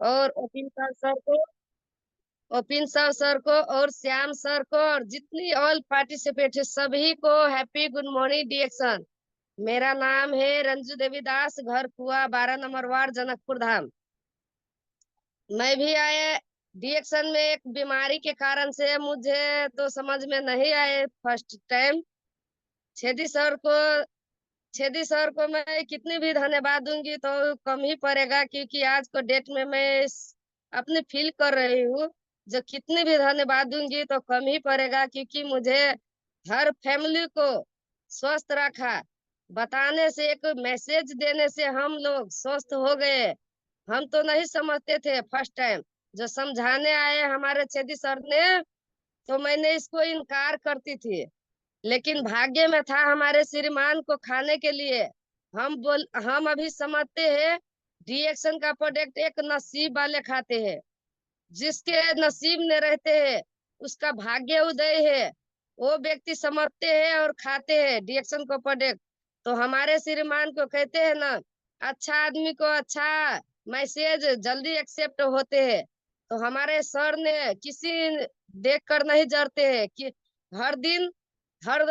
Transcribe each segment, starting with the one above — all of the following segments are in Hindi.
और ओपिन सर को और श्याम सर को और जितनी ऑल पार्टिसिपेट है सभी को हैप्पी गुड मॉर्निंग डिएक्शन। मेरा नाम है रंजू देवी दास, घर कुआ 12 नंबर वार्ड, जनकपुर धाम। मैं भी आए डिएक्शन में एक बीमारी के कारण से, मुझे तो समझ में नहीं आए फर्स्ट टाइम। छेदी सर को छेदी सर को मैं कितनी भी धन्यवाद दूंगी तो कम ही पड़ेगा, क्योंकि आज को डेट में मैं अपनी फील कर रही हूँ। जो कितनी भी धन्यवाद दूंगी तो कम ही पड़ेगा, क्योंकि मुझे हर फैमिली को स्वस्थ रखा। बताने से, एक मैसेज देने से हम लोग स्वस्थ हो गए। हम तो नहीं समझते थे फर्स्ट टाइम, जो समझाने आए हमारे छेदी सर ने, तो मैंने इसको इनकार करती थी। लेकिन भाग्य में था हमारे श्रीमान को खाने के लिए। हम अभी समझते हैं रिएक्शन का प्रोडक्ट एक नसीब वाले खाते हैं। जिसके नसीब में रहते हैं उसका भाग्य उदय है। वो व्यक्ति समझते हैं और खाते हैं रिएक्शन को प्रोडक्ट। तो हमारे श्रीमान को कहते हैं ना, अच्छा आदमी को अच्छा मैसेज जल्दी एक्सेप्ट होते हैं। तो हमारे सर ने किसी देख कर नहीं जरते हैं कि हर दिन हर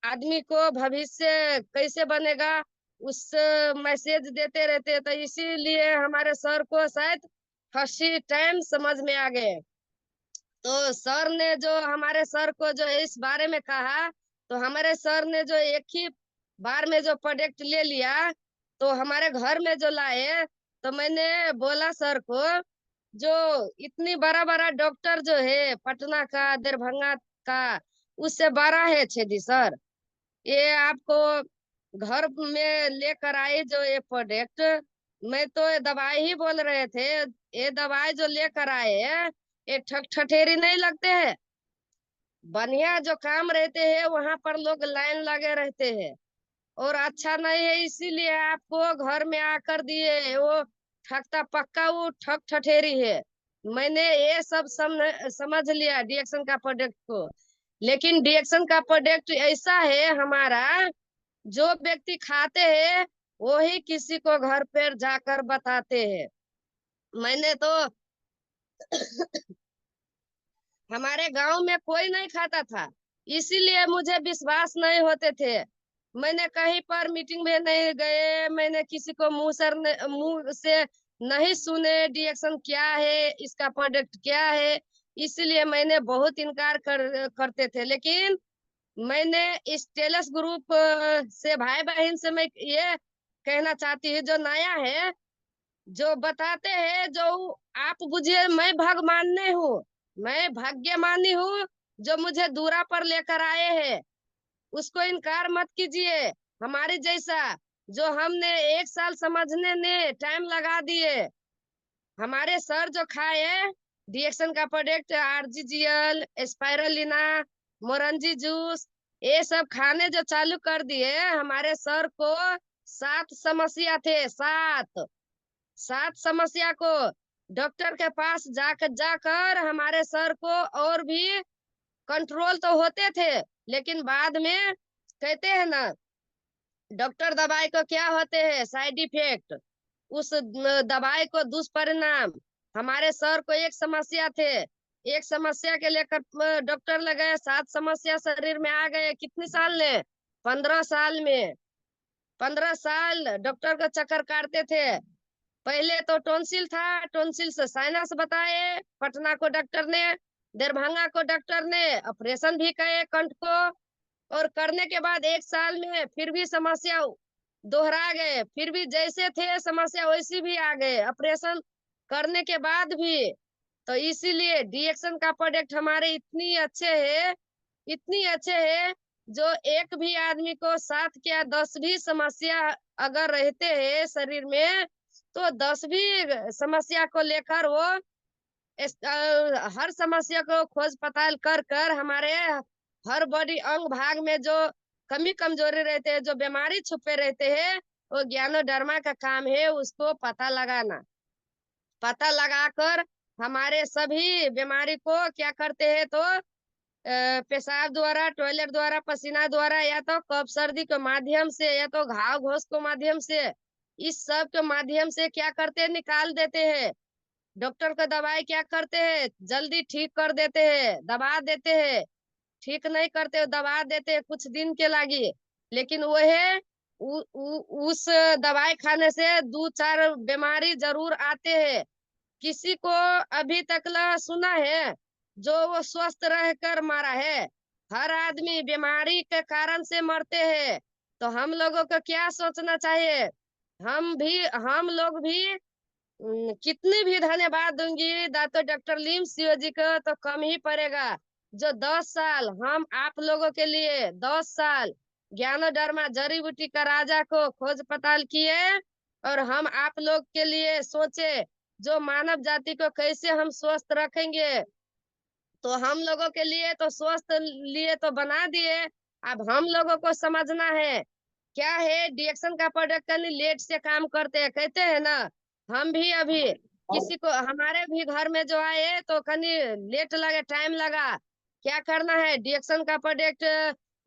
आदमी को भविष्य कैसे बनेगा, उस मैसेज देते रहते हैं। तो इसीलिए हमारे सर को शायद फर्स्ट टाइम समझ में आ गए। तो सर ने जो हमारे सर को जो इस बारे में कहा, तो हमारे सर ने जो एक ही बार में जो प्रोडक्ट ले लिया, तो हमारे घर में जो लाए, तो मैंने बोला सर को, जो इतनी बड़ा बड़ा डॉक्टर जो है पटना का, दरभंगा का, उससे बड़ा है छेदी सर। ये आपको घर में लेकर आई जो ये प्रोडक्ट, मैं तो ये दवाई ही बोल रहे थे। ये दवाई जो लेकर आए हैं, ये ठठेरी नहीं लगते हैं। बढ़िया जो काम रहते हैं वहां पर लोग लाइन लगे रहते हैं, और अच्छा नहीं है, इसीलिए आपको घर में आकर दिए। वो ठगता पक्का, वो ठग ठठेरी है। मैंने ये सब समझ लिया डिएक्शन का प्रोडक्ट को। लेकिन डिएक्शन का प्रोडक्ट ऐसा है हमारा, जो व्यक्ति खाते हैं वही किसी को घर पर जाकर बताते हैं। मैंने तो हमारे गांव में कोई नहीं खाता था, इसीलिए मुझे विश्वास नहीं होते थे। मैंने कहीं पर मीटिंग में नहीं गए, मैंने किसी को मुंह से नहीं सुने डिएक्शन क्या है, इसका प्रोडक्ट क्या है। इसीलिए मैंने बहुत इनकार करते थे। लेकिन मैंने इस टेलस ग्रुप से भाई बहन से मैं ये कहना चाहती हूँ, जो नया है, जो बताते हैं, जो आप बुझिए मैं भगवान हूँ, मैं भाग्यमानी हूँ, जो मुझे दूरा पर लेकर आए हैं। उसको इनकार मत कीजिए। हमारे जैसा जो हमने 1 साल समझने ने टाइम लगा दिए, हमारे सर जो खाए रिएक्शन का प्रोडक्ट, आरजीजीएल, स्पाइरुलिना, मोरंजी जूस, ये सब खाने जो चालू कर दिए, हमारे सर को 7 समस्या थे। 7 समस्या को डॉक्टर के पास जाकर जाकर हमारे सर को और भी कंट्रोल तो होते थे। लेकिन बाद में कहते हैं ना, डॉक्टर दवाई को क्या होते हैं साइड इफेक्ट, उस दवाई को दुष्परिणाम। हमारे सर को एक समस्या थे, एक समस्या के लेकर डॉक्टर लगे, 7 समस्या शरीर में आ गए। कितने साल ने? 15 साल में। 15 साल डॉक्टर का चक्कर काटते थे। पहले तो टॉन्सिल था, टॉन्सिल से साइनस बताए पटना को डॉक्टर ने, दरभंगा को डॉक्टर ने ऑपरेशन भी किए कंठ को। और करने के बाद 1 साल में फिर भी समस्या दोहरा गए, फिर भी जैसे थे समस्या वैसी भी आ गए ऑपरेशन करने के बाद भी। तो इसीलिए डिएक्शन का प्रोडक्ट हमारे इतनी अच्छे है, जो एक भी आदमी को 7 क्या 10 भी समस्या अगर रहते हैं शरीर में, तो 10 भी समस्या को लेकर वो हर समस्या को खोज पताल कर कर हमारे हर बॉडी अंग भाग में जो कमी कमजोरी रहते हैं, जो बीमारी छुपे रहते हैं, वो ज्ञानोडर्मा का काम है उसको पता लगाना। पता लगाकर हमारे सभी बीमारी को क्या करते हैं, तो पेशाब द्वारा, टॉयलेट द्वारा, पसीना द्वारा, या तो कफ सर्दी के माध्यम से, या तो घाव घोष के माध्यम से इस सब के माध्यम से क्या करते हैं, निकाल देते हैं। डॉक्टर का दवाई क्या करते हैं, जल्दी ठीक कर देते हैं, दबा देते हैं। ठीक नहीं करते, दबा देते हैं कुछ दिन के लागी। लेकिन वह उस दवाई खाने से दो चार बीमारी जरूर आते हैं। किसी को अभी तक ला सुना है जो वो स्वस्थ रहकर मरा है? हर आदमी बीमारी के कारण से मरते हैं। तो हम लोगों को क्या सोचना चाहिए? हम लोग भी कितनी भी धन्यवाद दूंगी दातो डॉक्टर लीम सियो जी को तो कम ही पड़ेगा। जो 10 साल हम आप लोगों के लिए 10 साल ज्ञानोडर्मा जड़ी बूटी का राजा को खोज पताल किए, और हम आप लोग के लिए सोचे जो मानव जाति को कैसे हम स्वस्थ रखेंगे। तो हम लोगों के लिए तो स्वस्थ लिए तो बना दिए। अब हम लोगों को समझना है क्या है, डिएक्शन का प्रोडक्ट कहीं लेट से काम करते हैं कहते हैं ना। हम भी अभी किसी को हमारे भी घर में जो आए तो कहीं लेट लगे, टाइम लगा। क्या करना है, डिएक्शन का प्रोडक्ट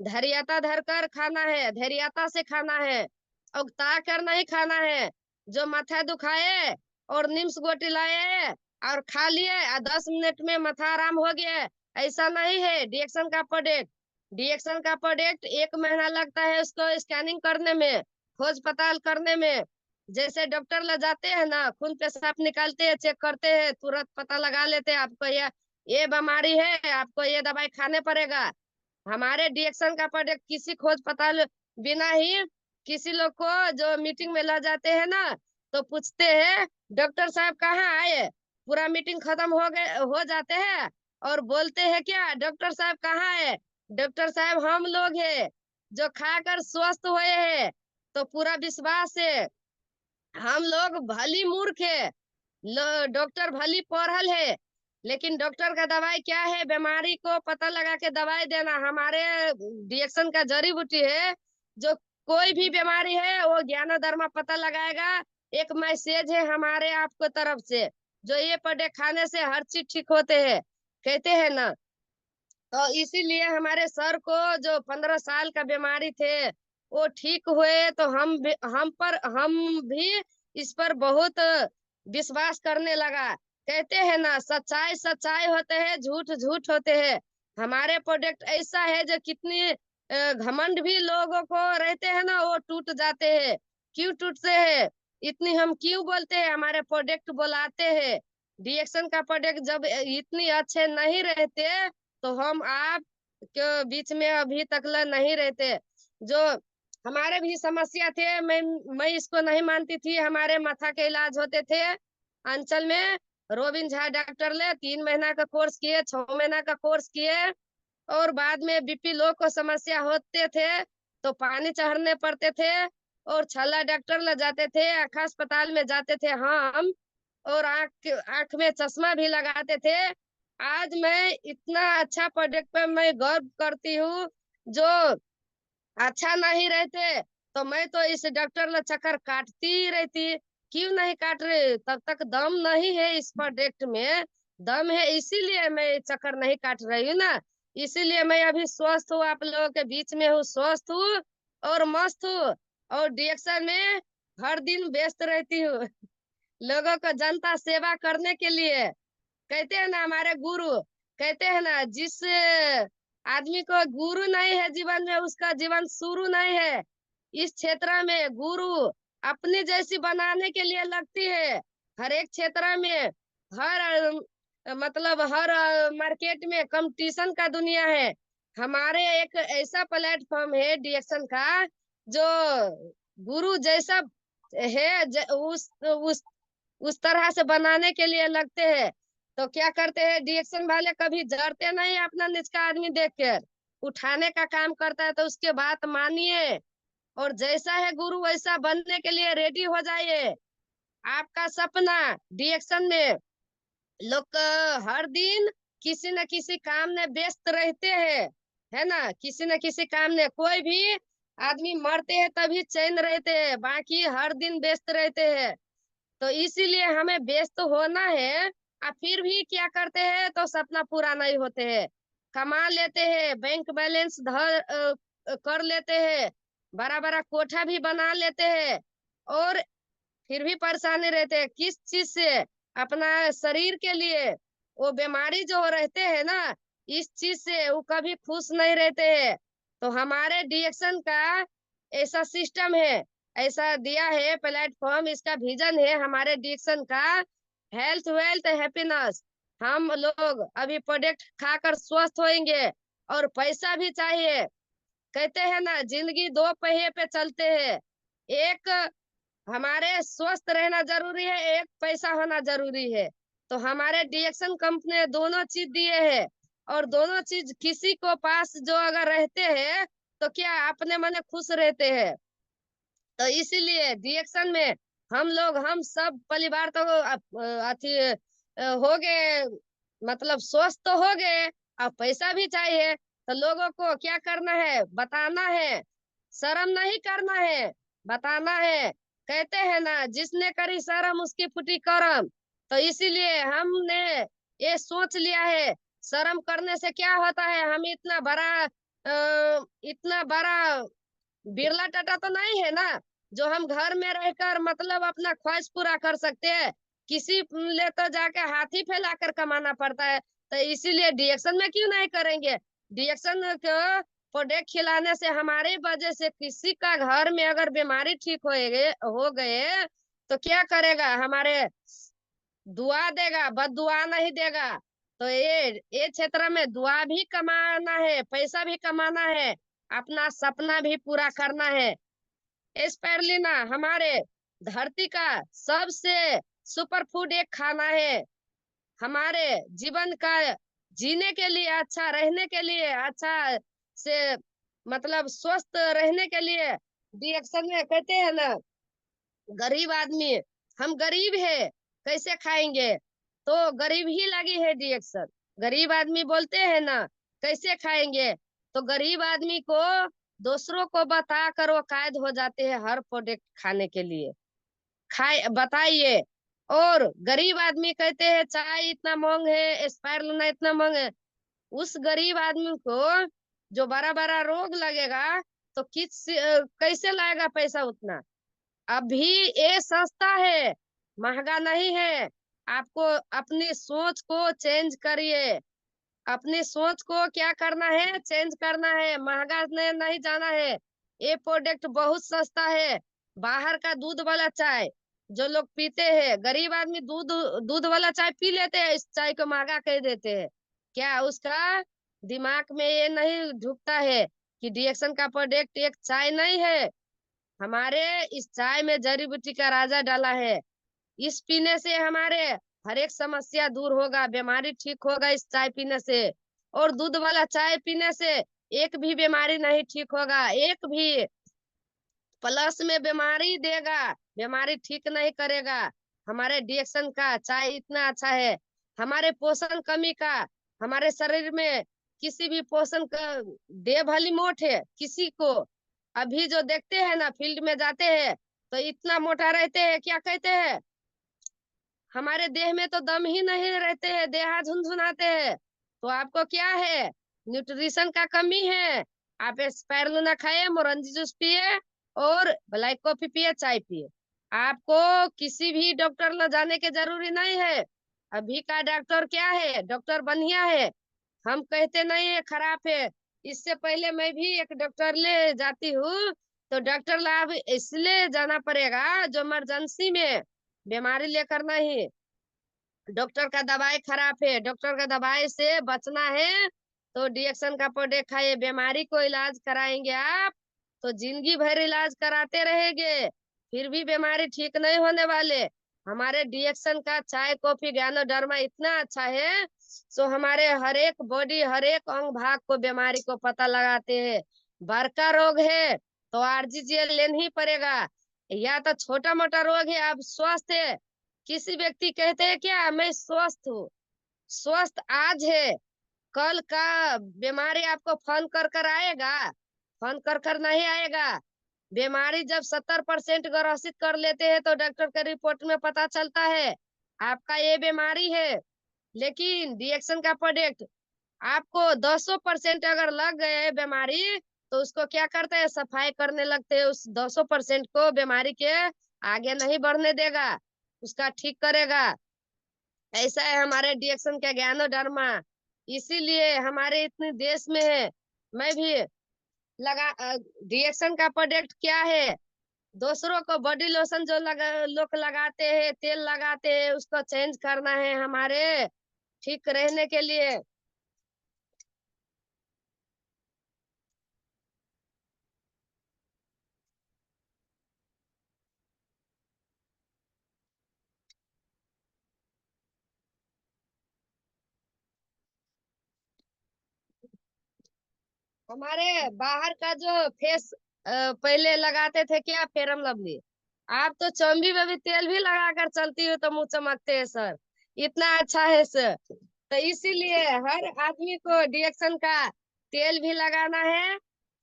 धैर्यता धर कर खाना है, धैर्यता से खाना है, उगता कर नहीं खाना है। जो माथा दुखाए और नीम्स गोटी लाए और खा लिए, 10 मिनट में माथा आराम हो गया, ऐसा नहीं है। डिएक्शन का प्रोडक्ट 1 महीना लगता है उसको स्कैनिंग करने में, खोज पताल करने में। जैसे डॉक्टर ले जाते हैं ना, खून पेशाब निकालते हैं, चेक करते हैं, तुरंत पता लगा लेते हैं आपको ये बीमारी है, आपको ये दवाई खाने पड़ेगा। हमारे डिएक्शन का प्रोडक्ट किसी खोज पताल बिना ही किसी लोग को जो मीटिंग में ला जाते हैं ना, तो पूछते हैं डॉक्टर साहब कहाँ आए, पूरा मीटिंग खत्म हो जाते हैं और बोलते हैं क्या, डॉक्टर साहब कहाँ है? डॉक्टर साहब हम लोग हैं जो खाकर स्वस्थ हुए हैं। तो पूरा विश्वास है हम लोग भली मूर्ख है, डॉक्टर भली पढ़ल है। लेकिन डॉक्टर का दवाई क्या है, बीमारी को पता लगा के दवाई देना। हमारे डिएक्शन का जड़ी बूटी है, जो कोई भी बीमारी है वो ज्ञानोदर्मा पता लगाएगा। एक मैसेज है हमारे आपको तरफ से, जो ये प्रोडक्ट खाने से हर चीज ठीक होते हैं कहते हैं ना। तो इसीलिए हमारे सर को जो 15 साल का बीमारी थे वो ठीक हुए, तो हम भी इस पर बहुत विश्वास करने लगा। कहते हैं ना, सच्चाई सच्चाई होते हैं, झूठ झूठ होते हैं। हमारे प्रोडक्ट ऐसा है जो कितनी घमंड भी लोगों को रहते हैं ना, वो टूट जाते हैं। क्यों टूटते हैं, इतनी हम क्यों बोलते हैं, हमारे प्रोडक्ट बुलाते हैं। रिएक्शन का प्रोडक्ट जब इतनी अच्छे नहीं रहते तो हम आप के बीच में अभी तक नहीं रहते। जो हमारे भी समस्या थे, मैं इसको नहीं मानती थी। हमारे माथा के इलाज होते थे अंचल में, रोबिन झा डॉक्टर ले 3 महीना का कोर्स किए, 6 महीना का कोर्स किए। और बाद में बीपी लो को समस्या होते थे तो पानी चढ़ने पड़ते थे, और छल्ला डॉक्टर ले जाते थे, आँख अस्पताल में जाते थे हम, और आँख आँख में चश्मा भी लगाते थे। आज मैं इतना अच्छा प्रोडक्ट पे मैं गर्व करती हूँ। जो अच्छा नहीं रहते तो मैं तो इस डॉक्टर ने चक्कर काटती ही रहती। क्यों नहीं काट रहे, तब तक दम नहीं है इस प्रोडक्ट में। दम है इसीलिए मैं चक्कर नहीं काट रही हूँ ना। इसीलिए मैं अभी स्वस्थ हूँ, आप लोगों के बीच में हूँ, स्वस्थ हूँ और मस्त हूँ। और डिएक्शन में हर दिन व्यस्त रहती हूँ लोगों को जनता सेवा करने के लिए। कहते हैं ना हमारे गुरु, कहते हैं ना जिस आदमी को गुरु नहीं है जीवन में, उसका जीवन शुरू नहीं है। इस क्षेत्र में गुरु अपनी जैसी बनाने के लिए लगती है। हर एक क्षेत्र में, हर मतलब हर मार्केट में कंपटीशन का दुनिया है। हमारे एक ऐसा प्लेटफॉर्म है डिएक्शन का, जो गुरु जैसा है उस तरह से बनाने के लिए लगते हैं। तो क्या करते हैं डिएक्शन वाले, कभी जरते नहीं अपना निचका आदमी देख कर, उठाने का काम करता है। तो उसके बात मानिए, और जैसा है गुरु वैसा बनने के लिए रेडी हो जाइए। आपका सपना डिएक्शन में लोग हर दिन किसी न किसी काम में व्यस्त रहते हैं, है ना। किसी न किसी काम में, कोई भी आदमी मरते हैं तभी चैन रहते हैं, बाकी हर दिन व्यस्त रहते हैं। तो इसीलिए हमें व्यस्त होना है। और फिर भी क्या करते हैं तो सपना पूरा नहीं होते हैं। कमा लेते हैं, बैंक बैलेंस कर लेते हैं, बड़ा बड़ा कोठा भी बना लेते हैं, और फिर भी परेशानी रहते हैं किस चीज से? अपना शरीर के लिए। वो बीमारी जो रहते हैं ना, इस चीज से वो कभी खुश नहीं रहते हैं। तो हमारे डिएक्शन का ऐसा सिस्टम है, ऐसा दिया है प्लेटफॉर्म, इसका विजन है हमारे डिएक्शन का, हेल्थ वेल्थ हैप्पीनेस। हम लोग अभी प्रोडक्ट खाकर स्वस्थ होंगे और पैसा भी चाहिए। कहते हैं ना, जिंदगी दो पहिए पे चलते हैं। एक हमारे स्वस्थ रहना जरूरी है, एक पैसा होना जरूरी है। तो हमारे डिएक्शन कंपनी ने दोनों चीज दिए हैं। और दोनों चीज किसी को पास जो अगर रहते हैं तो क्या अपने मन खुश रहते हैं। तो इसीलिए डिएक्शन में हम सब परिवार तो अथी हो गए, मतलब स्वस्थ तो हो गए। अब पैसा भी चाहिए, तो लोगों को क्या करना है? बताना है, शर्म नहीं करना है, बताना है। कहते हैं ना, जिसने करी शर्म उसकी फूटी करम। तो इसीलिए हमने ये सोच लिया है, शर्म करने से क्या होता है? हम इतना बड़ा बिरला टाटा तो नहीं है ना, जो हम घर में रहकर मतलब अपना ख्वाहिश पूरा कर सकते हैं। किसी ले तो जाके हाथी फैलाकर कमाना पड़ता है। तो इसीलिए डिएक्शन में क्यों नहीं करेंगे? डिएक्शन को प्रोडक्ट खिलाने से हमारी वजह से किसी का घर में अगर बीमारी ठीक हो गए तो क्या करेगा? हमारे दुआ देगा, बद दुआ नहीं देगा। तो ये क्षेत्र में दुआ भी कमाना है, पैसा भी कमाना है, अपना सपना भी पूरा करना है। स्पाइरुलिना हमारे धरती का सबसे सुपर फूड एक खाना है। हमारे जीवन का जीने के लिए, अच्छा रहने के लिए, अच्छा से मतलब स्वस्थ रहने के लिए डिएक्शन में कहते हैं ना, गरीब आदमी, हम गरीब है, कैसे खाएंगे? तो गरीब ही लगी है डिएक्शन। गरीब आदमी बोलते हैं ना, कैसे खाएंगे? तो गरीब आदमी को दूसरों को बता कर वो कायद हो जाते हैं हर प्रोडक्ट खाने के लिए। खाए बताइए। और गरीब आदमी कहते हैं चाय इतना महंग है, स्पाइरुलिना इतना महंग है। उस गरीब आदमी को जो बड़ा बड़ा रोग लगेगा तो कैसे लाएगा पैसा उतना? अभी ये सस्ता है, महंगा नहीं है। आपको अपनी सोच को चेंज करिए। अपनी सोच को क्या करना है? चेंज करना है, महंगा नहीं जाना है। ये प्रोडक्ट बहुत सस्ता है। बाहर का दूध वाला चाय जो लोग पीते हैं, गरीब आदमी दूध दूध वाला चाय पी लेते हैं, इस चाय को महंगा कह देते हैं। क्या उसका दिमाग में ये नहीं ढुकता है कि डिएक्शन का प्रोडक्ट एक चाय नहीं है? हमारे इस चाय में जड़ी बूटी का राजा डाला है। इस पीने से हमारे हर एक समस्या दूर होगा, बीमारी ठीक होगा इस चाय पीने से। और दूध वाला चाय पीने से एक भी बीमारी नहीं ठीक होगा, एक भी। प्लस में बीमारी देगा, बीमारी ठीक नहीं करेगा। हमारे डिएक्शन का चाय इतना अच्छा है। हमारे पोषण कमी का, हमारे शरीर में किसी भी पोषण का, देह भली मोट है किसी को, अभी जो देखते हैं ना, फील्ड में जाते हैं तो इतना मोटा रहते हैं, क्या कहते हैं? हमारे देह में तो दम ही नहीं रहते हैं, देहा झुनझुनाते हैं। तो आपको क्या है? न्यूट्रिशन का कमी है। आप स्पाइरुलिना खाइए, मोरंजी जूस पिए और ब्लैक कॉफी पिए, चाय पिए। आपको किसी भी डॉक्टर ल जाने के जरूरी नहीं है। अभी का डॉक्टर क्या है? डॉक्टर बढ़िया है, हम कहते नहीं है खराब है। इससे पहले मैं भी एक डॉक्टर ले जाती हूँ। तो डॉक्टर लाभ इसलिए जाना पड़ेगा जो इमरजेंसी में बीमारी लेकर नहीं। डॉक्टर का दवाई खराब है, डॉक्टर का दवाई से बचना है तो डिएक्शन का प्रोडक्ट खाइए। बीमारी को इलाज कराएंगे आप तो जिंदगी भर इलाज कराते रहेंगे, फिर भी बीमारी ठीक नहीं होने वाले। हमारे डिएक्शन का चाय कॉफी ज्ञानोडर्मा इतना अच्छा है, सो हमारे हर एक बॉडी, हर एक अंग भाग को, बीमारी को पता लगाते हैं। बड़का रोग है तो आरजीजीएल लेना ही पड़ेगा, या तो छोटा मोटा रोग है आप स्वस्थ है। किसी व्यक्ति कहते हैं क्या मैं स्वस्थ हूँ? स्वस्थ आज है, कल का बीमारी आपको फोन कर कर आएगा? फोन कर कर नहीं आएगा। बीमारी जब 70% ग्रसित कर लेते हैं तो डॉक्टर के रिपोर्ट में पता चलता है आपका ये बीमारी है। लेकिन डिएक्शन का प्रोडक्ट आपको 200% अगर लग गए बीमारी तो उसको क्या करते हैं? सफाई करने लगते हैं उस 200% को, बीमारी के आगे नहीं बढ़ने देगा, उसका ठीक करेगा। ऐसा है हमारे डिएक्शन का ज्ञानो डरमा। इसीलिए हमारे इतने देश में है। मैं भी लगा डिएक्शन का प्रोडक्ट क्या है, दूसरों को बॉडी लोशन जो लोग लगाते हैं, तेल लगाते हैं, उसको चेंज करना है हमारे ठीक रहने के लिए। हमारे बाहर का जो फेस पहले लगाते थे क्या, फेरम लवली। आप तो चौंबी में भी तेल भी लगा कर चलती हो तो मुंह चमकते हैं सर, इतना अच्छा है सर। तो इसीलिए हर आदमी को डिएक्शन का तेल भी लगाना है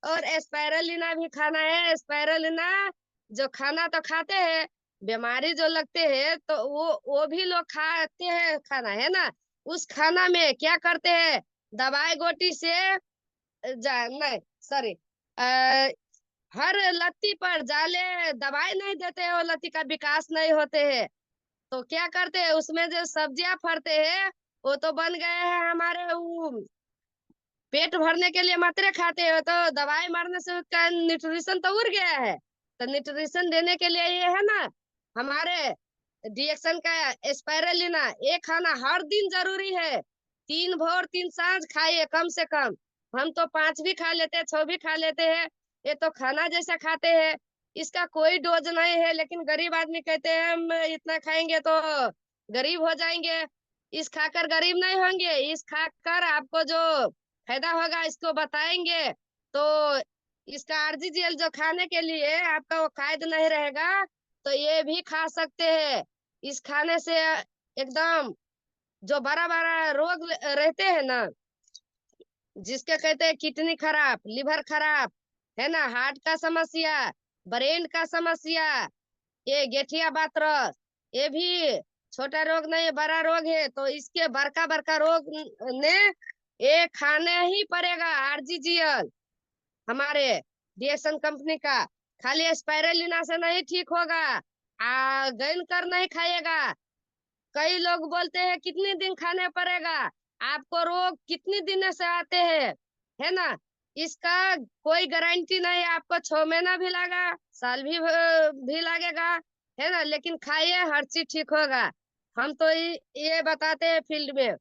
और स्पाइरुलिना भी खाना है। स्पाइरुलिना जो खाना तो खाते हैं, बीमारी जो लगते हैं तो वो भी लोग खाते हैं खाना, है ना। उस खाना में क्या करते हैं, दवाई गोटी से नहीं सॉरी, हर लत्ती पर जाले दवाई नहीं देते हैं, वो लत्ती का विकास नहीं होते हैं। तो क्या करते हैं, उसमें जो सब्जियां फरते हैं वो तो बन गए हैं हमारे वो पेट भरने के लिए मात्रे खाते हो, तो दवाई मारने से उसका न्यूट्रिशन तो उड़ गया है। तो न्यूट्रिशन देने के लिए ये है ना हमारे डिएक्शन का स्पाइरुलिना, ये खाना हर दिन जरूरी है। 3 भोर 3 सांझ खाइए कम से कम। हम तो 5 भी खा लेते हैं, 6 भी खा लेते हैं। ये तो खाना जैसा खाते हैं, इसका कोई डोज नहीं है। लेकिन गरीब आदमी कहते हैं हम इतना खाएंगे तो गरीब हो जाएंगे। इस खाकर गरीब नहीं होंगे, इस खाकर आपको जो फायदा होगा इसको बताएंगे। तो इसका आरजीजीएल जो खाने के लिए आपका वो कायद नहीं रहेगा, तो ये भी खा सकते हैं। इस खाने से एकदम जो बड़ा बड़ा रोग रहते हैं ना, जिसके कहते हैं किडनी खराब, लिवर खराब, है ना, हार्ट का समस्या, ब्रेन का समस्या, ये गेठिया बातरस, ये भी छोटा रोग नहीं बड़ा रोग है। तो इसके बड़का बड़का रोग ने ये खाने ही पड़ेगा आरजीजीएल हमारे डीएक्शन कंपनी का। खाली स्पाइरुलिना से नहीं ठीक होगा, गैन कर नहीं खाइएगा। कई लोग बोलते हैं कितने दिन खाने पड़ेगा, आपको रोग कितने दिन से आते हैं, है ना। इसका कोई गारंटी नहीं, आपको 6 महीना भी लगा, साल भी लगेगा, है ना। लेकिन खाइए, हर चीज ठीक होगा। हम तो ये बताते हैं फील्ड में।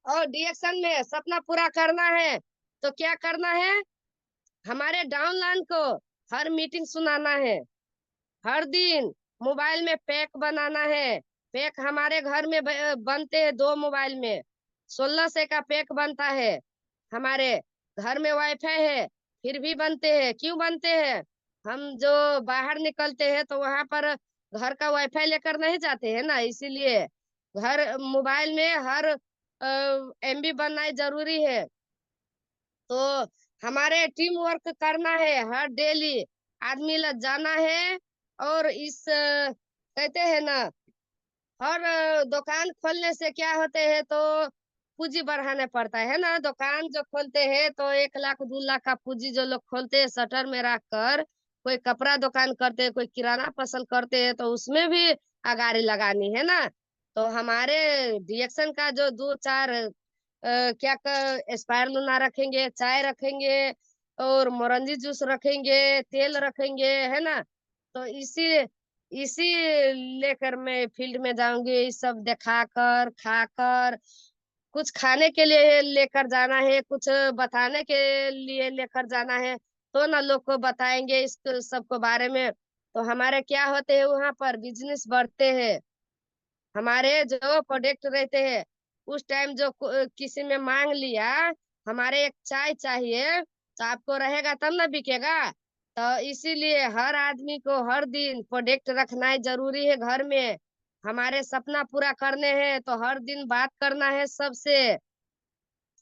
और डिएक्शन में सपना पूरा करना है तो क्या करना है, हमारे डाउनलाइन को हर मीटिंग सुनाना है। हर दिन मोबाइल में पैक बनाना है। पैक हमारे घर में बनते हैं 2 मोबाइल में 1600 का पैक बनता है। हमारे घर में वाईफाई है फिर भी बनते हैं, क्यों बनते हैं, हम जो बाहर निकलते हैं तो वहां पर घर का वाईफाई लेकर नहीं जाते हैं ना, इसीलिए घर मोबाइल में हर एमबी बनना जरूरी है। तो हमारे टीम वर्क करना है हर डेली, आदमी लग जाना है। और इस कहते हैं ना, हर दुकान खोलने से क्या होते हैं तो पूंजी बढ़ाने पड़ता है ना। दुकान जो खोलते हैं तो 1 लाख 2 लाख का पूंजी जो लोग खोलते हैं शटर में रख कर, कोई कपड़ा दुकान करते हैं, कोई किराना फसल करते हैं, तो उसमें भी अगाड़ी लगानी है ना। तो हमारे डिएक्शन का जो 2 4 क्या एक्सपायर रखेंगे, चाय रखेंगे, और मोरंजी जूस रखेंगे, तेल रखेंगे, है ना। तो इसी लेकर मैं फील्ड में जाऊंगी, ये सब दिखाकर खाकर कुछ खाने के लिए लेकर जाना है, कुछ बताने के लिए लेकर जाना है। तो ना लोग को बताएंगे इस सबको बारे में, तो हमारे क्या होते हैं वहां पर बिजनेस बढ़ते हैं। हमारे जो प्रोडक्ट रहते हैं उस टाइम जो किसी में मांग लिया, हमारे एक चाय चाहिए, तो आपको रहेगा तब ना बिकेगा। तो इसीलिए हर आदमी को हर दिन प्रोडक्ट रखना है जरूरी है घर में। हमारे सपना पूरा करने हैं तो हर दिन बात करना है सबसे।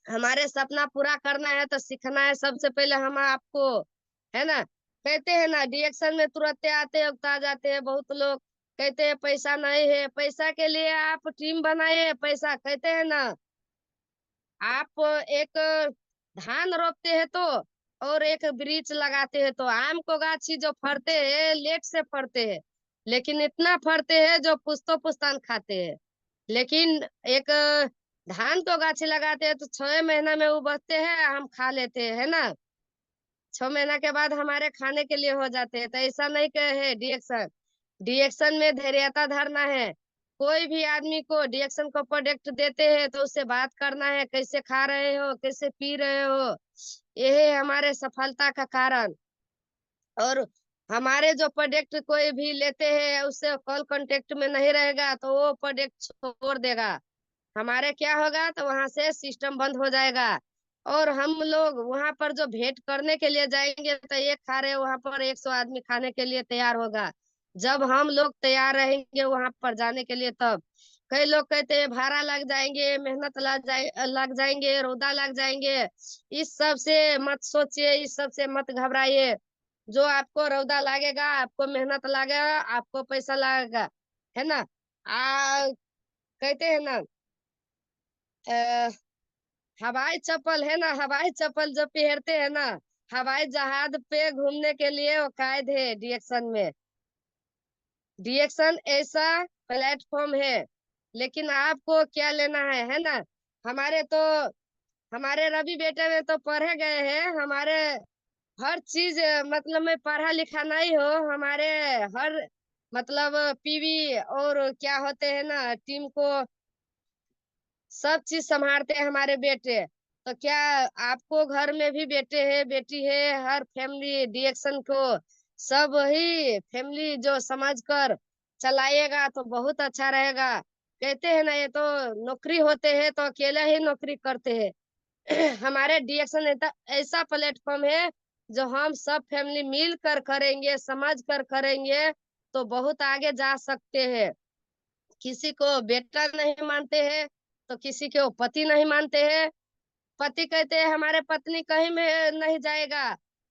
हमारे सपना पूरा करना है तो सीखना है सबसे पहले हम आपको, है ना। कहते हैं ना डिएक्शन में तुरंत आते हैं उगता जाते हैं, बहुत लोग कहते हैं पैसा नहीं है। पैसा के लिए आप टीम बनाए, पैसा कहते हैं ना, आप एक धान रोपते हैं तो और एक वृक्ष लगाते हैं। तो आम को गाछी जो फरते हैं लेट से फरते हैं, लेकिन इतना फरते हैं जो पुश्तो पुश्तान खाते हैं। लेकिन एक धान को गाछी लगाते हैं तो 6 महीना में उगते हैं, हम खा लेते हैं, है ना। 6 महीना के बाद हमारे खाने के लिए हो जाते हैं। तो ऐसा नहीं कहे डिएक्शन, डिएक्शन में धैर्यता धरना है। कोई भी आदमी को डिएक्शन को प्रोडक्ट देते हैं तो उससे बात करना है, कैसे खा रहे हो, कैसे पी रहे हो। यही है हमारे सफलता का कारण। और हमारे जो प्रोडक्ट कोई भी लेते हैं उससे कॉल कांटेक्ट में नहीं रहेगा तो वो प्रोडक्ट छोड़ देगा। हमारे क्या होगा तो वहां से सिस्टम बंद हो जाएगा। और हम लोग वहां पर जो भेंट करने के लिए जाएंगे तो एक खा रहे वहां पर 100 आदमी खाने के लिए तैयार होगा। जब हम लोग तैयार रहेंगे वहां पर जाने के लिए तब। कई लोग कहते हैं भाड़ा लग जाएंगे, मेहनत लग जाएंगे, रौदा लग जाएंगे। इस सब से मत सोचिए, इस सब से मत घबराइए। जो आपको रौदा लगेगा, आपको मेहनत लगेगा, आपको पैसा लगेगा, है ना। कहते हैं ना, अ, हवाई चप्पल है ना, हवाई चप्पल जो पहनते हैं ना, हवाई जहाज पे घूमने के लिए वो कायद है डिएक्शन में। डिएक्शन ऐसा प्लेटफॉर्म है, लेकिन आपको क्या लेना है ना। हमारे तो हमारे रवि बेटे में तो पढ़े गए हैं हमारे हर चीज। मतलब मैं पढ़ा लिखा नहीं हो, हमारे हर मतलब पीवी और क्या होते हैं ना टीम को सब चीज संभालते हैं हमारे बेटे। तो क्या आपको घर में भी बेटे है बेटी है, हर फैमिली डिएक्शन को सब ही फैमिली जो समझ कर चलाइएगा तो बहुत अच्छा रहेगा। कहते हैं ना ये तो नौकरी होते हैं तो अकेले ही नौकरी करते हैं। हमारे डिएक्शन ऐसा प्लेटफॉर्म है जो हम सब फैमिली मिल कर करेंगे, समझ कर करेंगे तो बहुत आगे जा सकते हैं। किसी को बेटा नहीं मानते हैं तो किसी को पति नहीं मानते हैं। पति कहते हैं हमारे पत्नी कहीं में नहीं जाएगा।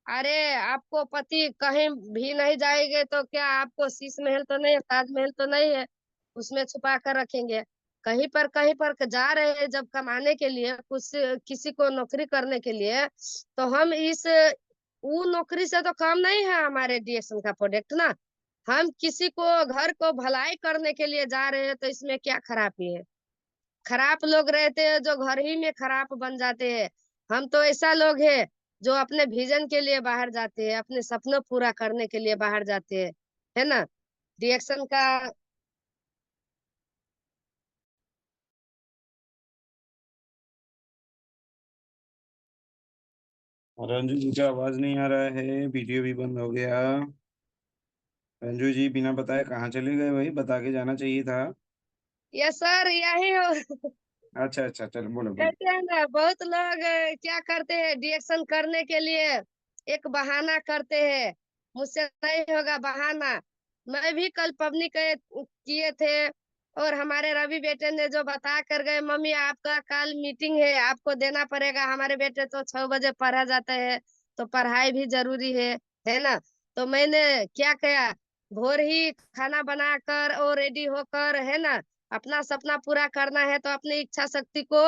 अरे आपको पति कहीं भी नहीं जाएंगे तो क्या आपको शीश महल तो नहीं है, ताजमहल तो नहीं है, उसमें छुपा कर रखेंगे। कहीं पर जा रहे हैं जब कमाने के लिए, कुछ किसी को नौकरी करने के लिए, तो हम इस वो नौकरी से तो कम नहीं है हमारे डीएक्शन का प्रोडक्ट ना। हम किसी को घर को भलाई करने के लिए जा रहे हैं तो इसमें क्या खराबी है। खराब लोग रहते हैं जो घर ही में खराब बन जाते हैं। हम तो ऐसा लोग हैं जो अपने विजन के लिए बाहर जाते हैं, अपने सपनों पूरा करने के लिए बाहर जाते हैं, है ना। रिएक्शन का रंजू जी का आवाज नहीं आ रहा है, वीडियो भी बंद हो गया। रंजू जी बिना बताए कहाँ चले गए? भाई बता के जाना चाहिए था। यस सर, यही हो। अच्छा अच्छा, चलो बोलो बोलो। कहते हैं ना बहुत लोग क्या करते हैं रिएक्शन करने के लिए एक बहाना करते हैं। मुझसे नहीं होगा बहाना। मैं भी कल पबनी किए थे और हमारे रवि बेटे ने जो बता कर गए, मम्मी आपका कल मीटिंग है, आपको देना पड़ेगा। हमारे बेटे तो 6 बजे पढ़ा जाता है, तो पढ़ाई भी जरूरी है ना। तो मैंने क्या किया, भोर ही खाना बनाकर और रेडी होकर, है ना, अपना सपना पूरा करना है तो अपनी इच्छा शक्ति को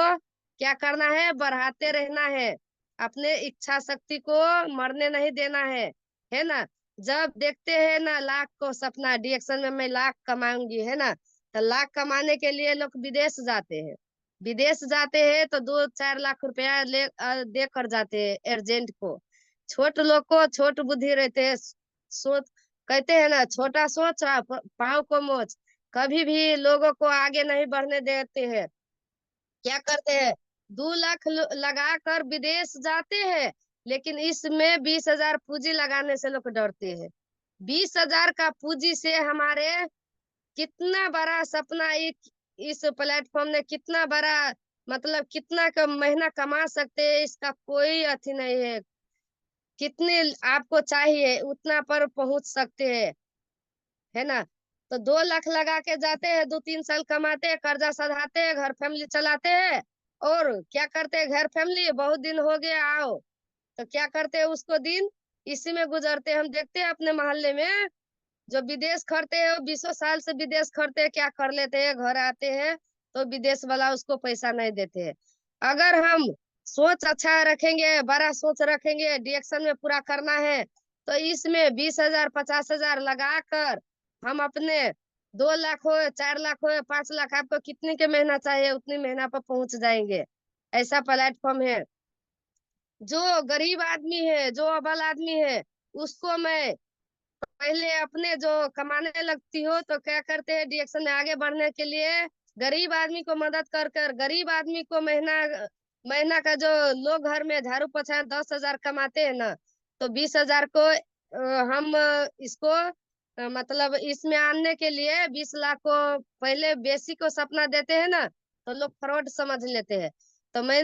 क्या करना है, बढ़ाते रहना है। अपने इच्छा शक्ति को मरने नहीं देना है ना। जब देखते हैं ना लाख को सपना डिएक्शन में मैं लाख कमाऊंगी, है ना, तो लाख कमाने के लिए लोग विदेश जाते हैं। विदेश जाते हैं तो 2-4 लाख रुपया दे कर जाते हैं एजेंट को। छोट लोग को छोट बुद्धि रहते हैं। सोच, कहते हैं ना छोटा सोच पाँव को मोच। कभी भी लोगों को आगे नहीं बढ़ने देते हैं। क्या करते हैं, 2 लाख लगा कर विदेश जाते हैं, लेकिन इसमें 20,000 पूंजी लगाने से लोग डरते हैं। 20,000 का पूंजी से हमारे कितना बड़ा सपना, एक इस प्लेटफॉर्म ने कितना बड़ा मतलब कितना का महीना कमा सकते हैं, इसका कोई अथी नहीं है। कितने आपको चाहिए उतना पर पहुंच सकते हैं, है ना। तो 2 लाख लगा के जाते हैं, 2-3 साल कमाते हैं, कर्जा सधाते हैं, घर फैमिली चलाते हैं। और क्या करते हैं, घर फैमिली बहुत दिन हो गया आओ, तो क्या करते हैं उसको दिन इसी में गुजरते हैं। हम देखते हैं अपने मोहल्ले में जो विदेश खड़ते हैं, 20 साल से विदेश खड़ते हैं, क्या कर लेते हैं, घर आते हैं तो विदेश वाला उसको पैसा नहीं देते हैं। अगर हम सोच अच्छा रखेंगे, बड़ा सोच रखेंगे, डिएक्शन में पूरा करना है, तो इसमें 20,000 50,000 लगा कर हम अपने 2 लाख हो, 4 लाख हो, 5 लाख, आपको कितने के महीना चाहिए उतनी महीना पर पहुंच जाएंगे। ऐसा प्लेटफॉर्म है। जो गरीब आदमी है, जो अबल आदमी है, उसको मैं पहले अपने जो कमाने लगती हो तो क्या करते हैं डिएक्शन में आगे बढ़ने के लिए, गरीब आदमी को मदद कर कर, गरीब आदमी को महीना महीना का, जो लोग घर में झाड़ू पोछा 10,000 कमाते हैं ना, तो 20,000 को हम इसको मतलब इसमें आने के लिए 20 लाख को पहले बेसिक को सपना देते हैं ना, तो लोग फ्रॉड समझ लेते हैं। तो मैं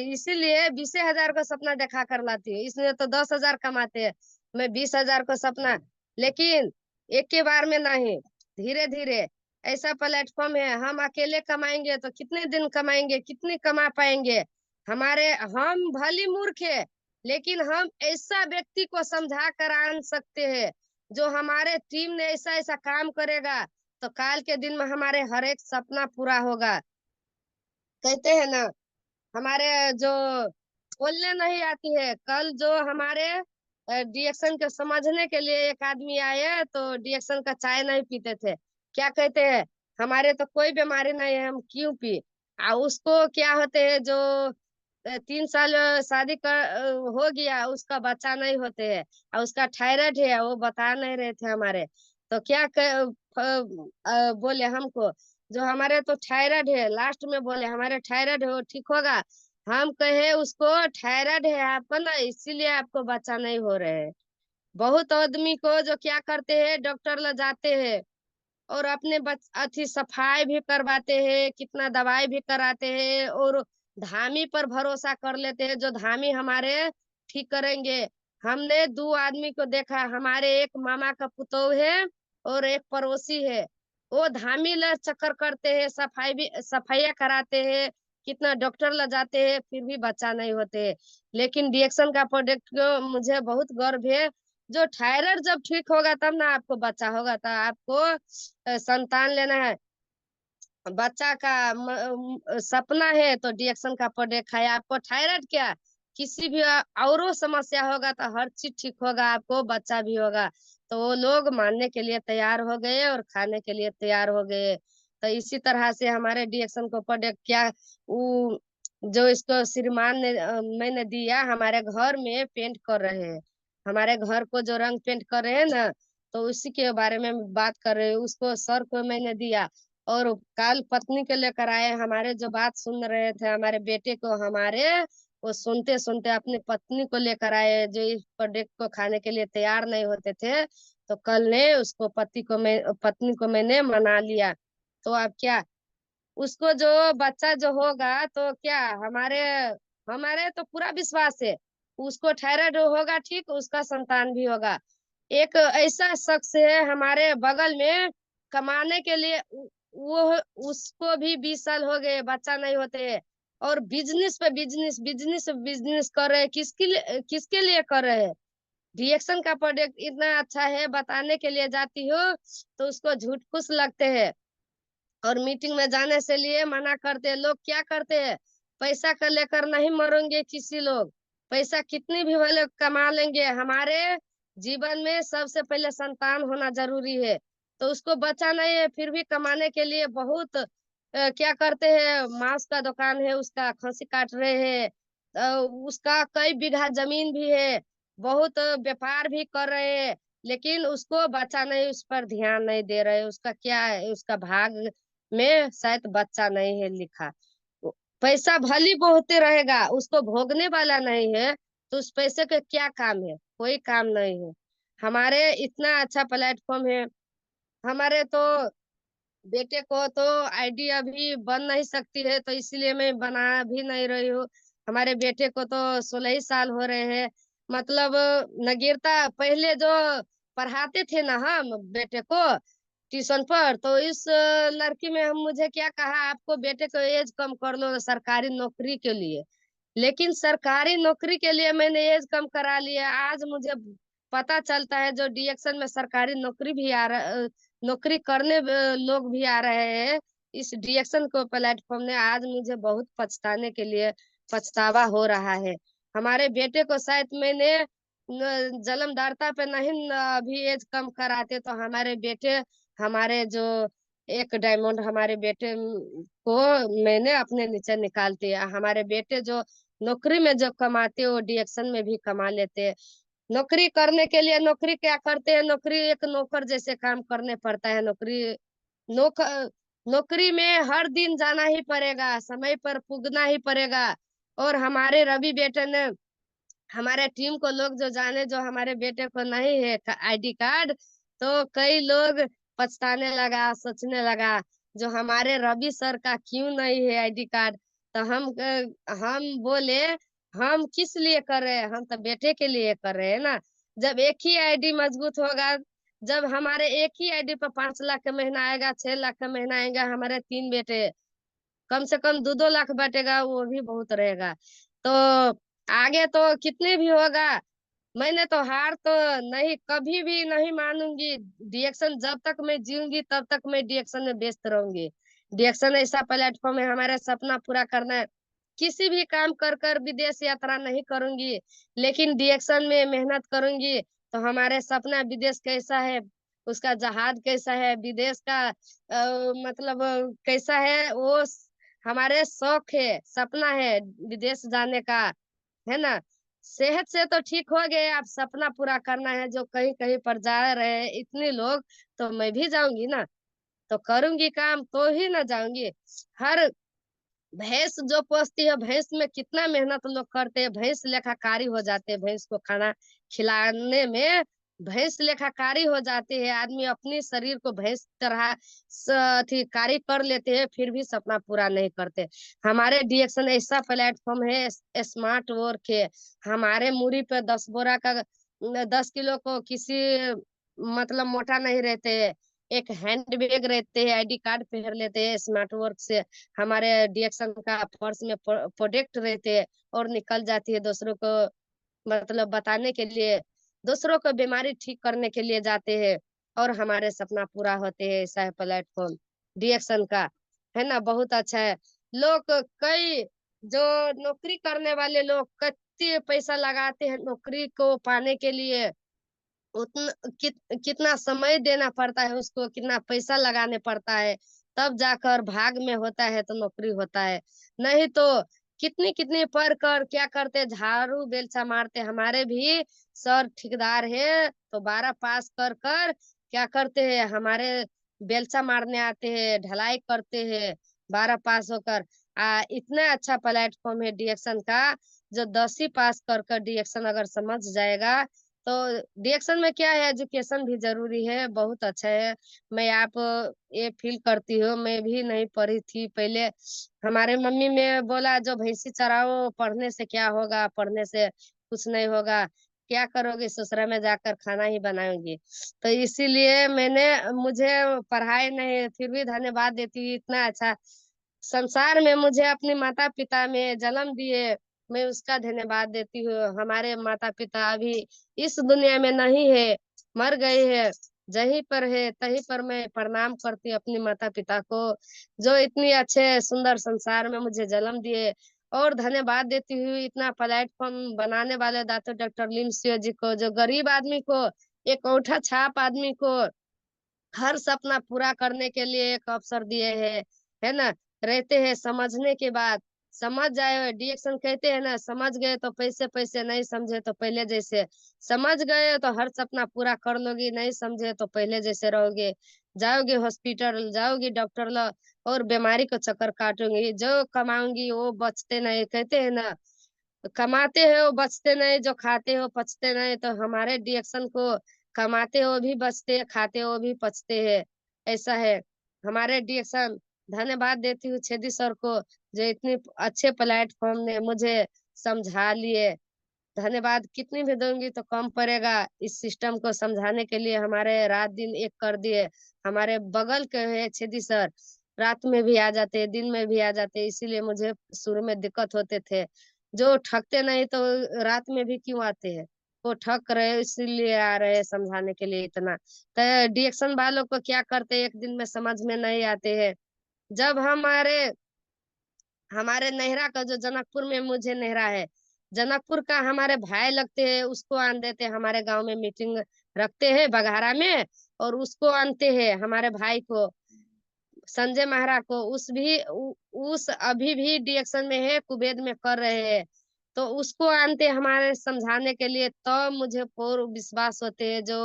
इसीलिए 20,000 का सपना देखा कर लाती हूँ, इसमें तो 10,000 कमाते हैं, मैं 20,000 को सपना, लेकिन एक के बार में नहीं, धीरे धीरे। ऐसा प्लेटफॉर्म है, हम अकेले कमाएंगे तो कितने दिन कमाएंगे, कितने कमा पाएंगे। हम भली मूर्ख है, लेकिन हम ऐसा व्यक्ति को समझा कर आन सकते हैं, जो हमारे टीम ने ऐसा ऐसा काम करेगा, तो काल के दिन में हमारे हर एक सपना पूरा होगा। कहते हैं ना, हमारे जो बोलने नहीं आती है, कल जो हमारे डिएक्शन के समझने के लिए एक आदमी आए, तो डिएक्शन का चाय नहीं पीते थे। क्या कहते हैं, हमारे तो कोई बीमारी नहीं है, हम क्यों पी। उसको क्या होते हैं, जो 3 साल शादी कर हो गया, उसका बच्चा नहीं होते हैं, और उसका थायराइड है, वो बता नहीं रहे थे हमारे। तो क्या बोले हमको, जो हमारे तो थायराइड है, लास्ट में बोले हमारे थायराइड है, वो ठीक होगा। हम कहे उसको थायराइड है आपको ना, इसीलिए आपको बच्चा नहीं हो रहे है। बहुत आदमी को जो क्या करते हैं, डॉक्टर ले जाते हैं और अपने अच्छी सफाई भी करवाते हैं, कितना दवाई भी कराते हैं, और धामी पर भरोसा कर लेते हैं, जो धामी हमारे ठीक करेंगे। हमने 2 आदमी को देखा, हमारे एक मामा का पुतोह है और एक पड़ोसी है, वो धामी ले चक्कर करते हैं, सफाइयाँ कराते हैं, कितना डॉक्टर ले जाते हैं, फिर भी बच्चा नहीं होते हैं। लेकिन डिएक्शन का प्रोडक्ट को मुझे बहुत गर्व है। जो थायराइड जब ठीक होगा तब ना आपको बच्चा होगा, तो आपको संतान लेना है, बच्चा का सपना है, तो डिएक्शन का प्रोडक्ट है। आपको थायराइड क्या, किसी भी औरो समस्या होगा तो हर चीज ठीक होगा, आपको बच्चा भी होगा। तो वो लोग मानने के लिए तैयार हो गए और खाने के लिए तैयार हो गए। तो इसी तरह से हमारे डिएक्शन को प्रोडक्ट क्या, वो जो इसको श्रीमान ने मैंने दिया, हमारे घर में पेंट कर रहे हैं, हमारे घर को जो रंग पेंट कर रहे हैं ना, तो उसी के बारे में बात कर रहे हैं। उसको सर को मैंने दिया, और कल पत्नी को लेकर आए, हमारे जो बात सुन रहे थे, हमारे बेटे को हमारे, वो सुनते सुनते अपनी पत्नी को लेकर आए, जो इस प्रोडक्ट को खाने के लिए तैयार नहीं होते थे। तो कल ने उसको पत्नी को मैंने मना लिया। तो अब क्या, उसको जो बच्चा जो होगा तो क्या, हमारे हमारे तो पूरा विश्वास है, उसको थायराइड होगा ठीक, उसका संतान भी होगा। एक ऐसा शख्स है हमारे बगल में, कमाने के लिए वो, उसको भी 20 साल हो गए, बच्चा नहीं होते, और बिजनेस पे बिजनेस, बिजनेस बिजनेस कर रहे हैं। किसके लिए कर रहे हैं। रिएक्शन का प्रोडक्ट इतना अच्छा है, बताने के लिए जाती हो तो उसको झूठ फूस लगते हैं, और मीटिंग में जाने से लिए मना करते हैं। लोग क्या करते हैं, पैसा कर लेकर नहीं मरेंगे किसी लोग, पैसा कितनी भी भले कमा लेंगे, हमारे जीवन में सबसे पहले संतान होना जरूरी है। तो उसको बच्चा नहीं है, फिर भी कमाने के लिए बहुत क्या करते हैं, मांस का दुकान है उसका, खस्सी काट रहे हैं, उसका कई बीघा जमीन भी है, बहुत व्यापार भी कर रहे हैं, लेकिन उसको बच्चा नहीं, उस पर ध्यान नहीं दे रहे। उसका क्या है, उसका भाग में शायद बच्चा नहीं है लिखा। पैसा भली बहुते रहेगा, उसको भोगने वाला नहीं है, तो उस पैसे का क्या काम है, कोई काम नहीं है। हमारे इतना अच्छा प्लेटफॉर्म है। हमारे तो बेटे को तो आईडी अभी बन नहीं सकती है, तो इसलिए मैं बना भी नहीं रही हूँ। हमारे बेटे को तो 16 ही साल हो रहे हैं। मतलब नगीरता पहले जो पढ़ाते थे ना हम बेटे को ट्यूशन पर, तो इस लड़की में हम मुझे क्या कहा, आपको बेटे को एज कम कर लो सरकारी नौकरी के लिए। लेकिन सरकारी नौकरी के लिए मैंने एज कम करा लिया। आज मुझे पता चलता है जो डिएक्शन में सरकारी नौकरी भी आ रहा, नौकरी करने लोग भी आ रहे हैं, इस डिएक्शन को प्लेटफॉर्म ने आज मुझे बहुत पछताने के लिए पछतावा हो रहा है। हमारे बेटे को शायद मैंने जन्मदाता पे नहीं अभी एज कम कराते तो हमारे बेटे, हमारे जो एक डायमंड हमारे बेटे को मैंने अपने नीचे निकाल दिया। हमारे बेटे जो नौकरी में जो कमाते वो डीएक्शन में भी कमा लेते। नौकरी करने के लिए नौकरी क्या करते हैं, नौकरी एक नौकर जैसे काम करने पड़ता है। नौक नौकरी में हर दिन जाना ही पड़ेगा, समय पर पुगना ही पड़ेगा। और हमारे रवि बेटे ने, हमारे टीम को लोग जो जाने, जो हमारे बेटे को नहीं है आईडी कार्ड, तो कई लोग पछताने लगा, सोचने लगा जो हमारे रवि सर का क्यों नहीं है आईडी कार्ड। तो हम बोले हम किस लिए कर रहे हैं, हम तो बेटे के लिए कर रहे हैं ना। जब एक ही आईडी मजबूत होगा, जब हमारे एक ही आईडी पर 5 लाख का महीना आएगा, 6 लाख का महीना आएगा, हमारे 3 बेटे, कम से कम 2-2 लाख बटेगा, वो भी बहुत रहेगा। तो आगे तो कितने भी होगा, मैंने तो हार तो नहीं, कभी भी नहीं मानूंगी। डीएक्शन जब तक मैं जीऊंगी तब तक मैं डीएक्शन में व्यस्त रहूंगी। डीएक्शन ऐसा प्लेटफॉर्म है, हमारा सपना पूरा करना है। किसी भी काम कर कर विदेश यात्रा नहीं करूंगी, लेकिन डीएक्शन में मेहनत करूंगी। तो हमारे सपना विदेश कैसा है, उसका जहाज कैसा है, विदेश का मतलब कैसा है, वो हमारे शौक है, सपना है विदेश जाने का, है ना। सेहत से तो ठीक हो गए, अब सपना पूरा करना है। जो कहीं कहीं पर जा रहे हैं इतने लोग, तो मैं भी जाऊंगी ना, तो करूंगी काम तो ही ना जाऊंगी। हर भैंस जो पोसती है, भैंस में कितना मेहनत लोग करते हैं, भैंस लेखाकारी हो जाते हैं, भैंस को खाना खिलाने में भैंस लेखाकारी हो जाती है। आदमी अपने शरीर को भैंस तरह अथी कारी कर लेते हैं, फिर भी सपना पूरा नहीं करते। हमारे डीएक्शन ऐसा प्लेटफॉर्म है, स्मार्ट वर्क है। हमारे मूरी पे 10 बोरा का 10 किलो को किसी मतलब मोटा नहीं रहते हैं। एक हैंड बैग रहते हैं, आईडी कार्ड पहन लेते हैं, स्मार्ट वर्क से हमारे डीएक्शन का पर्स में प्रोडक्ट रहते हैं, और निकल जाती है दूसरों को मतलब बताने के लिए, दूसरों को बीमारी ठीक करने के लिए जाते हैं, और हमारे सपना पूरा होते हैं। ऐसा है प्लेटफॉर्म डीएक्शन का, है ना, बहुत अच्छा है। लोग कई जो नौकरी करने वाले लोग कितने पैसा लगाते हैं नौकरी को पाने के लिए, उतना कितना समय देना पड़ता है उसको, कितना पैसा लगाने पड़ता है, तब जाकर भाग में होता है तो नौकरी होता है। नहीं तो कितनी कितनी पढ़ कर क्या करते, झाड़ू बेलचा मारते। हमारे भी सर ठेकेदार है, तो 12 पास कर कर क्या करते हैं, हमारे बेलचा मारने आते हैं, ढलाई करते हैं 12 पास होकर। इतना अच्छा प्लेटफॉर्म है डीएक्शन का, जो 10 ही पास कर कर डीएक्शन अगर समझ जाएगा तो। डीएक्शन में क्या है, एजुकेशन भी जरूरी है, बहुत अच्छा है। मैं आप ये फील करती हूँ, मैं भी नहीं पढ़ी थी पहले। हमारे मम्मी में बोला जो भैंसी चराओ, पढ़ने से क्या होगा, पढ़ने से कुछ नहीं होगा, क्या करोगे ससुरा में जाकर, खाना ही बनाओगी। तो इसीलिए मैंने, मुझे पढ़ाई नहीं, फिर भी धन्यवाद देती हूँ, इतना अच्छा संसार में मुझे अपने माता पिता में जन्म दिए, मैं उसका धन्यवाद देती हूँ। हमारे माता पिता अभी इस दुनिया में नहीं है, मर गए हैं। जहीं पर है तहीं पर मैं प्रणाम करती हूँ अपने माता पिता को, जो इतनी अच्छे सुंदर संसार में मुझे जन्म दिए। और धन्यवाद देती हूँ इतना प्लेटफॉर्म बनाने वाले दातो डॉक्टर लिमसियो जी को, जो गरीब आदमी को, एक औंठा छाप आदमी को हर सपना पूरा करने के लिए एक अवसर दिए हैं, है ना। रहते हैं समझने के बाद, समझ जाए, डीएक्शन कहते हैं ना, समझ गए तो पैसे पैसे, नहीं समझे तो पहले जैसे। समझ गए तो हर सपना पूरा कर लोगी, नहीं समझे तो पहले जैसे रहोगे। जाओगे हॉस्पिटल, जाओगी डॉक्टर लो, और बीमारी को चक्कर काटूंगी। जो कमाऊंगी वो बचते नहीं, कहते हैं ना, कमाते हो बचते नहीं, जो खाते हो पचते नहीं। तो हमारे डीएक्शन को कमाते हो भी बचते, खाते हो भी पचते हैं, ऐसा है हमारे डीएक्शन। धन्यवाद देती हूँ छेदी सर को, जो इतने अच्छे प्लेटफॉर्म ने मुझे समझा लिए। धन्यवाद कितनी भी दूंगी तो कम पड़ेगा, इस सिस्टम को समझाने के लिए हमारे रात दिन एक कर दिए। हमारे बगल के है छेदी सर, रात में भी आ जाते, दिन में भी आ जाते, इसीलिए मुझे शुरू में दिक्कत होते थे। जो ठगते नहीं तो रात में भी क्यों आते हैं, वो ठग रहे इसीलिए आ रहे हैं समझाने के लिए इतना। तो डीएक्शन वालों को क्या करते, एक दिन में समझ में नहीं आते हैं। जब हमारे हमारे नेहरा का जो जनकपुर में मुझे नेहरा है, जनकपुर का हमारे भाई लगते हैं, उसको आन देते हैं, हमारे गांव में मीटिंग रखते हैं बघारा में, और उसको आनते हैं हमारे भाई को, संजय महरा को। उस अभी भी डिएक्शन में है, कुवैत में कर रहे हैं। तो उसको आनते हमारे समझाने के लिए, तो मुझे पूर्ण विश्वास होते हैं जो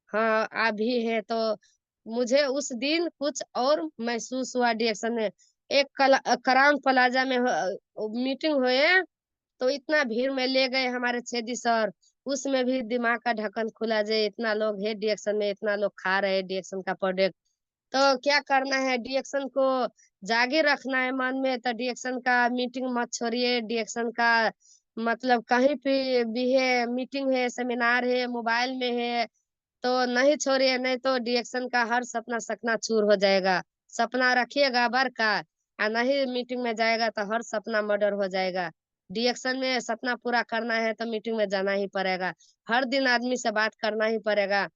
हाँ अभी है। तो मुझे उस दिन कुछ और महसूस हुआ डिएक्शन में। एक कराम प्लाजा में मीटिंग हुए, तो इतना भीड़ में ले गए हमारे छेदी सर, उसमें भी दिमाग का ढक्कन खुला जाए, इतना लोग है डिएक्शन में, इतना लोग खा रहे हैं डिएक्शन का प्रोडक्ट। तो क्या करना है, डिएक्शन को जागे रखना है मन में। तो डिएक्शन का मीटिंग मत छोड़िए, डिएक्शन का मतलब कहीं पे भी है, मीटिंग है, सेमिनार है, मोबाइल में है, तो नहीं छोड़िए, नहीं तो डिएक्शन का हर सपना सकना चूर हो जाएगा। सपना रखिएगा बर का, और नहीं मीटिंग में जाएगा तो हर सपना मर्डर हो जाएगा। डिएक्शन में सपना पूरा करना है तो मीटिंग में जाना ही पड़ेगा, हर दिन आदमी से बात करना ही पड़ेगा।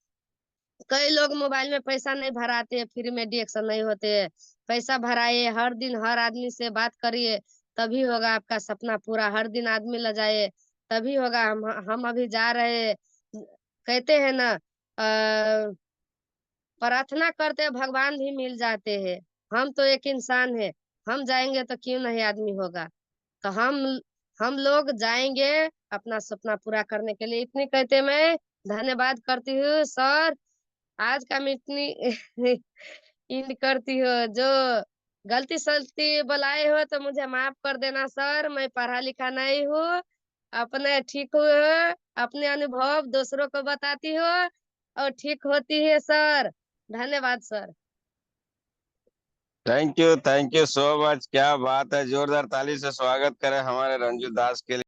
कई लोग मोबाइल में पैसा नहीं भराते, फ्री में डिएक्शन नहीं होते। पैसा भराइए, हर दिन हर आदमी से बात करिए, तभी होगा आपका सपना पूरा। हर दिन आदमी ल जाए, तभी होगा। हम अभी जा रहे, कहते हैं ना, प्रार्थना करते भगवान भी मिल जाते हैं। हम तो एक इंसान है, हम जाएंगे तो क्यों नहीं आदमी होगा। तो हम लोग जाएंगे अपना सपना पूरा करने के लिए। इतनी कहते मैं धन्यवाद करती हूँ सर। आज का मीटिंग इन करती हो, जो गलती सलती बुलाए हो तो मुझे माफ कर देना सर, मैं पढ़ा लिखा नहीं हूँ। अपने ठीक हो, अपने अनुभव दूसरों को बताती हो और ठीक होती है सर। धन्यवाद sir. Thank you so much. क्या बात है, जोरदार ताली से स्वागत करें हमारे रंजू दास के लिए।